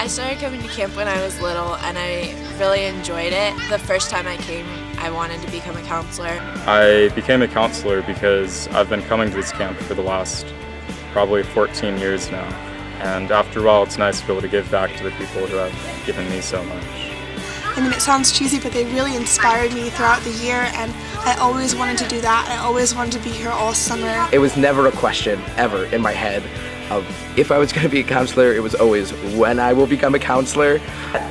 started coming to camp when I was little, and I really enjoyed it. The first time I came, I wanted to become a counselor. I became a counselor because I've been coming to this camp for the last probably 14 years now. And after a while, it's nice to be able to give back to the people who have given me so much. I mean, it sounds cheesy, but they really inspired me throughout the year, and I always wanted to do that. I always wanted to be here all summer. It was never a question, ever, in my head of if I was going to be a counselor. It was always when I will become a counselor.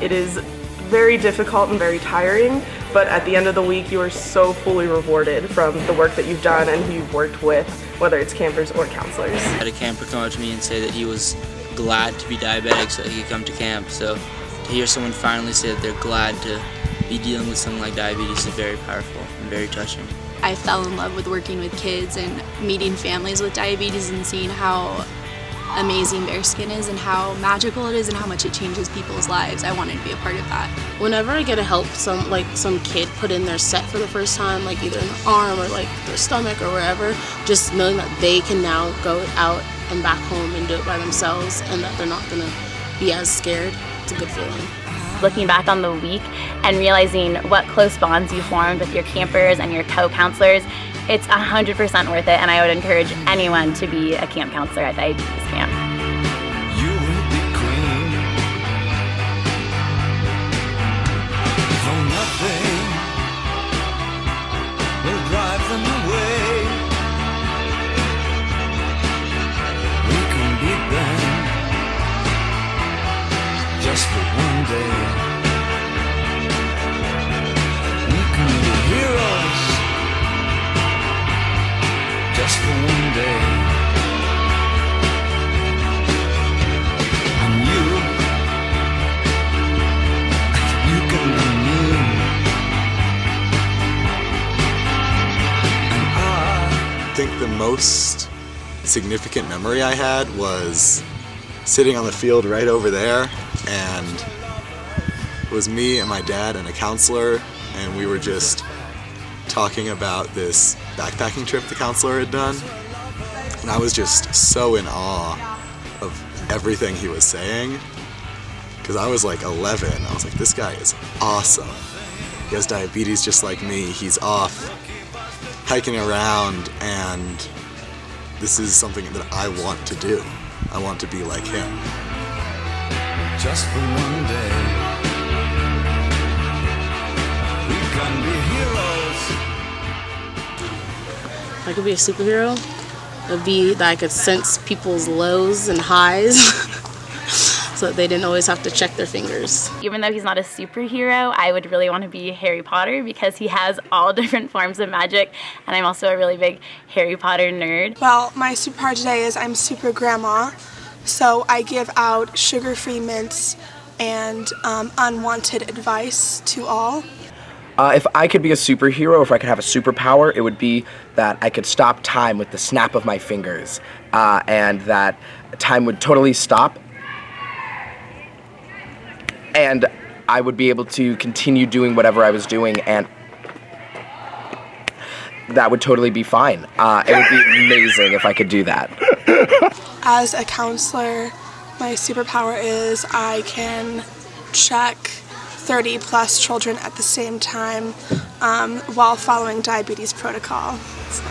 It is very difficult and very tiring, but at the end of the week, you are so fully rewarded from the work that you've done and who you've worked with, whether it's campers or counselors. I had a camper come up to me and say that he was glad to be diabetic so that he could come to camp. So to hear someone finally say that they're glad to be dealing with something like diabetes is very powerful and very touching. I fell in love with working with kids and meeting families with diabetes and seeing how amazing Bearskin is and how magical it is and how much it changes people's lives. I wanted to be a part of that. Whenever I get to help some kid put in their set for the first time, like either in the arm or like their stomach or wherever, just knowing that they can now go out and back home and do it by themselves and that they're not gonna be as scared, it's a good feeling. Looking back on the week and realizing what close bonds you formed with your campers and your co-counselors, it's 100% worth it, and I would encourage anyone to be a camp counselor at Diabetes Camp. You will be queen. For nothing will drive them away. We can beat them just for one day. We can be heroes just for one day. And you can be me. And I think the most significant memory I had was sitting on the field right over there, and it was me and my dad and a counselor, and we were just talking about this backpacking trip the counselor had done, and I was just so in awe of everything he was saying, because I was like 11. I was like, this guy is awesome. He has diabetes just like me. He's off hiking around, and this is something that I want to do. I want to be like him. Just for one day, we can be heroes. If I could be a superhero, it would be that I could sense people's lows and highs so that they didn't always have to check their fingers. Even though he's not a superhero, I would really want to be Harry Potter because he has all different forms of magic, and I'm also a really big Harry Potter nerd. Well, my superpower today is I'm super grandma, so I give out sugar-free mints and unwanted advice to all. If I could be a superhero, if I could have a superpower, it would be that I could stop time with the snap of my fingers, and that time would totally stop, and I would be able to continue doing whatever I was doing, and that would totally be fine. It would be amazing if I could do that. As a counselor, my superpower is I can check 30 plus children at the same time while following diabetes protocol. So.